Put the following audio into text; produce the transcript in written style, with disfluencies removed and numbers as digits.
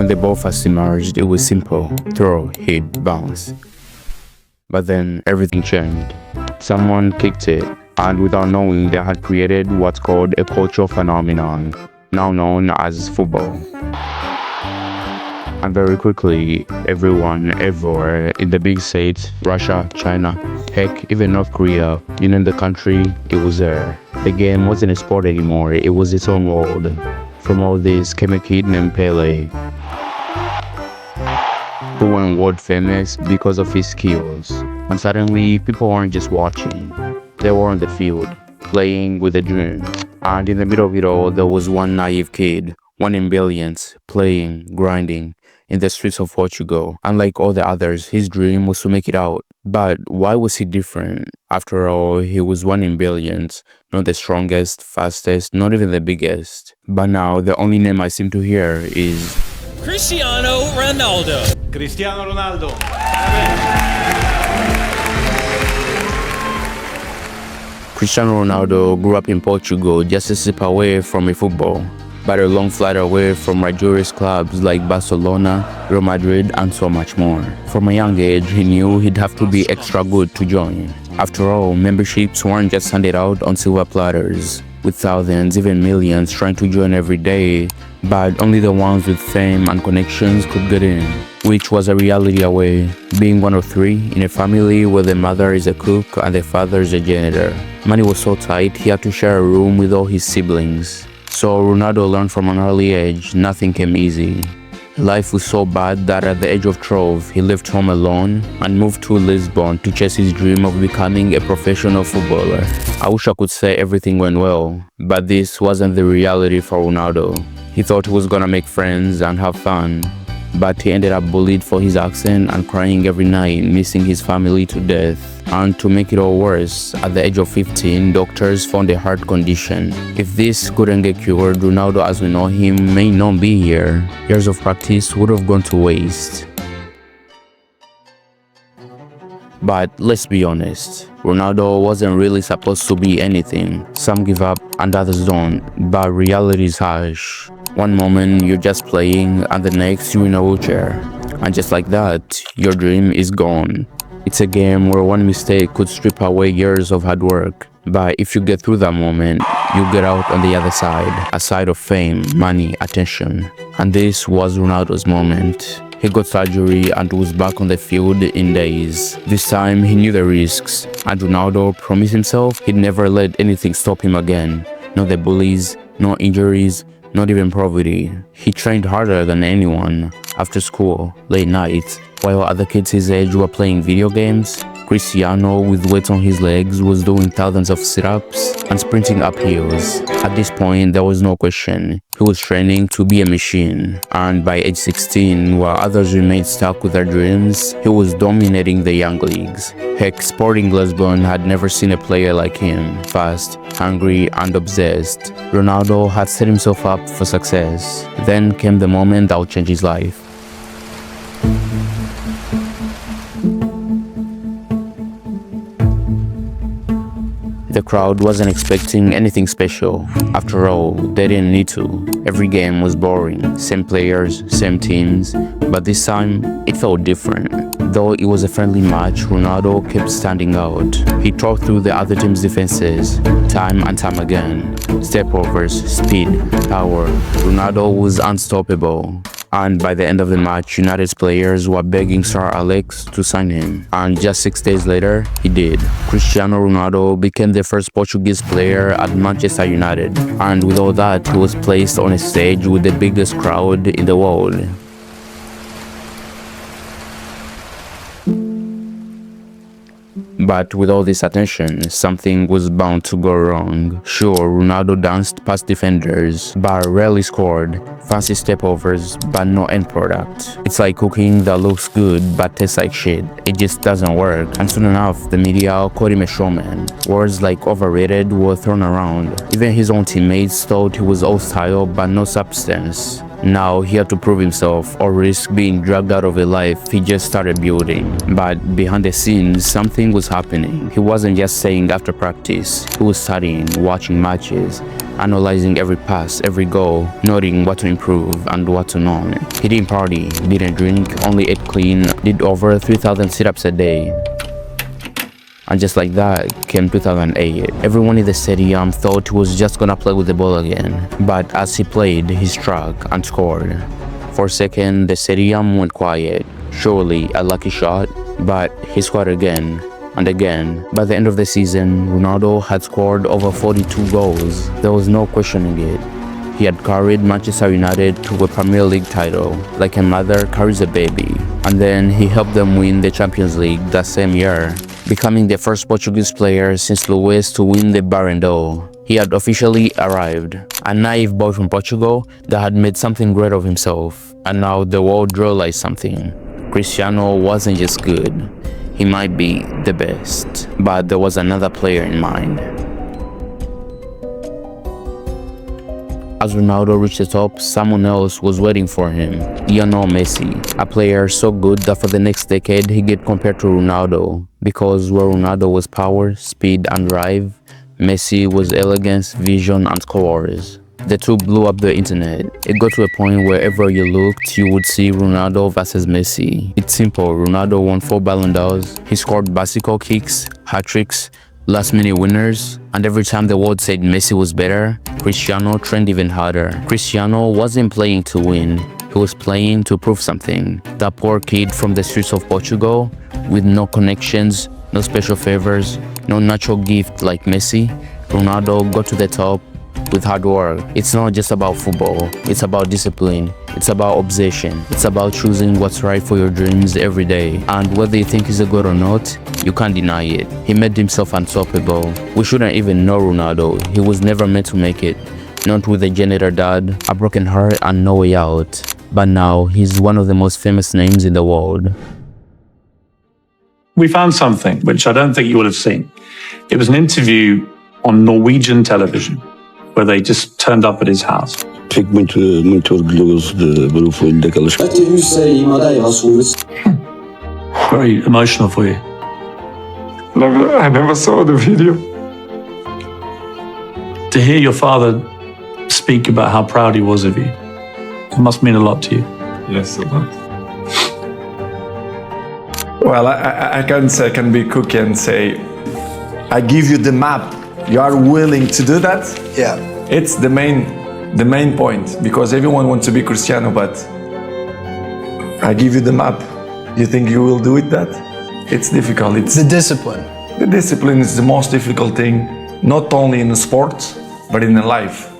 When the ball first emerged, it was simple: throw, hit, bounce. But then everything changed. Someone kicked it, and without knowing, they had created what's called a cultural phenomenon, now known as football. And very quickly, everyone, everywhere, in the big states, Russia, China, heck, even North Korea, you name the country, it was there. The game wasn't a sport anymore, it was its own world. From all this came a kid named Pele, who went world famous because of his skills. And suddenly, people weren't just watching, they were on the field, playing with a dream. And in the middle of it all, there was one naive kid, one in billions, playing, grinding, in the streets of Portugal. Unlike all the others, his dream was to make it out. But why was he different? After all, he was one in billions, not the strongest, fastest, not even the biggest. But now, the only name I seem to hear is Cristiano Ronaldo. Cristiano Ronaldo. Cristiano Ronaldo grew up in Portugal, just a step away from a football, but a long flight away from rigorous clubs like Barcelona, Real Madrid, and so much more. From a young age, he knew he'd have to be extra good to join. After all, memberships weren't just handed out on silver platters, with thousands, even millions trying to join every day, but only the ones with fame and connections could get in, which was a reality away, being one of three in a family where the mother is a cook and the father is a janitor. Money was so tight, he had to share a room with all his siblings. So Ronaldo learned from an early age, nothing came easy. Life was so bad that at the age of 12, he left home alone and moved to Lisbon to chase his dream of becoming a professional footballer. I wish I could say everything went well, but this wasn't the reality for Ronaldo. He thought he was gonna make friends and have fun, but he ended up bullied for his accent and crying every night, missing his family to death. And to make it all worse, at the age of 15, doctors found a heart condition. If this couldn't get cured, Ronaldo as we know him may not be here. Years of practice would have gone to waste. But let's be honest, Ronaldo wasn't really supposed to be anything. Some give up and others don't, but reality is harsh. One moment you're just playing and the next you're in a wheelchair. And just like that, your dream is gone. It's a game where one mistake could strip away years of hard work. But if you get through that moment, you get out on the other side, a side of fame, money, attention. And this was Ronaldo's moment. He got surgery and was back on the field in days. This time, he knew the risks, and Ronaldo promised himself he'd never let anything stop him again. Not the bullies, no injuries, not even poverty. He trained harder than anyone. After school, late nights, while other kids his age were playing video games, Cristiano, with weights on his legs, was doing thousands of sit-ups and sprinting up hills. At this point, there was no question. He was training to be a machine. And by age 16, while others remained stuck with their dreams, he was dominating the young leagues. Heck, Sporting Lisbon had never seen a player like him. Fast, hungry, and obsessed. Ronaldo had set himself up for success. Then came the moment that would change his life. The crowd wasn't expecting anything special. After all, they didn't need to. Every game was boring, same players, same teams, but this time, it felt different. Though it was a friendly match, Ronaldo kept standing out. He tore through the other team's defenses, time and time again. Stepovers, speed, power. Ronaldo was unstoppable. And by the end of the match, United's players were begging Sir Alex to sign him. And just 6 days later, he did. Cristiano Ronaldo became the first Portuguese player at Manchester United. And with all that, he was placed on a stage with the biggest crowd in the world. But with all this attention, something was bound to go wrong. Sure, Ronaldo danced past defenders, but rarely scored. Fancy stepovers, but no end product. It's like cooking that looks good but tastes like shit. It just doesn't work. And soon enough, the media called him a showman. Words like overrated were thrown around. Even his own teammates thought he was all style but no substance. Now he had to prove himself or risk being dragged out of a life he just started building. But behind the scenes, something was happening. He wasn't just saying after practice. He was studying, watching matches, analyzing every pass, every goal, noting what to improve and what to not. He didn't party, didn't drink, only ate clean, did over 3,000 sit-ups a day. And just like that came 2008. Everyone in the stadium thought he was just gonna play with the ball again. But as he played, he struck and scored. For a second, the stadium went quiet. Surely a lucky shot, but he scored again and again. By the end of the season, Ronaldo had scored over 42 goals. There was no questioning it. He had carried Manchester United to a Premier League title, like a mother carries a baby. And then he helped them win the Champions League that same year, becoming the first Portuguese player since Luis to win the Ballon d'Or. He had officially arrived, a naive boy from Portugal that had made something great of himself. And now the world realized something. Cristiano wasn't just good. He might be the best, but there was another player in mind. As Ronaldo reached the top, someone else was waiting for him. Lionel Messi, a player so good that for the next decade he get compared to Ronaldo, because where Ronaldo was power, speed and drive, Messi was elegance, vision and scores. The two blew up the internet. It got to a point wherever you looked, you would see Ronaldo versus Messi. It's simple, Ronaldo won 4 Ballon d'Ors, he scored bicycle kicks, hat-tricks, last-minute winners, and every time the world said Messi was better, Cristiano trained even harder. Cristiano wasn't playing to win, he was playing to prove something. That poor kid from the streets of Portugal, with no connections, no special favors, no natural gift like Messi, Ronaldo got to the top with hard work. It's not just about football, it's about discipline, it's about obsession, it's about choosing what's right for your dreams every day. And whether you think he's a god or not, you can't deny it. He made himself unstoppable. We shouldn't even know Ronaldo. He was never meant to make it. Not with a janitor dad, a broken heart and no way out. But now he's one of the most famous names in the world. We found something which I don't think you will have seen. It was an interview on Norwegian television where they just turned up at his house. Fico muito orgulhoso de ver o filho daquelas. Very emotional for you. I never saw the video. To hear your father speak about how proud he was of you, it must mean a lot to you. Yes, a lot. Well, I can be cookie and say, I give you the map. You are willing to do that? Yeah. It's the main point, because everyone wants to be Cristiano, but I give you the map. You think you will do it that? It's difficult. It's The discipline. the discipline is the most difficult thing, not only in sports, but in life.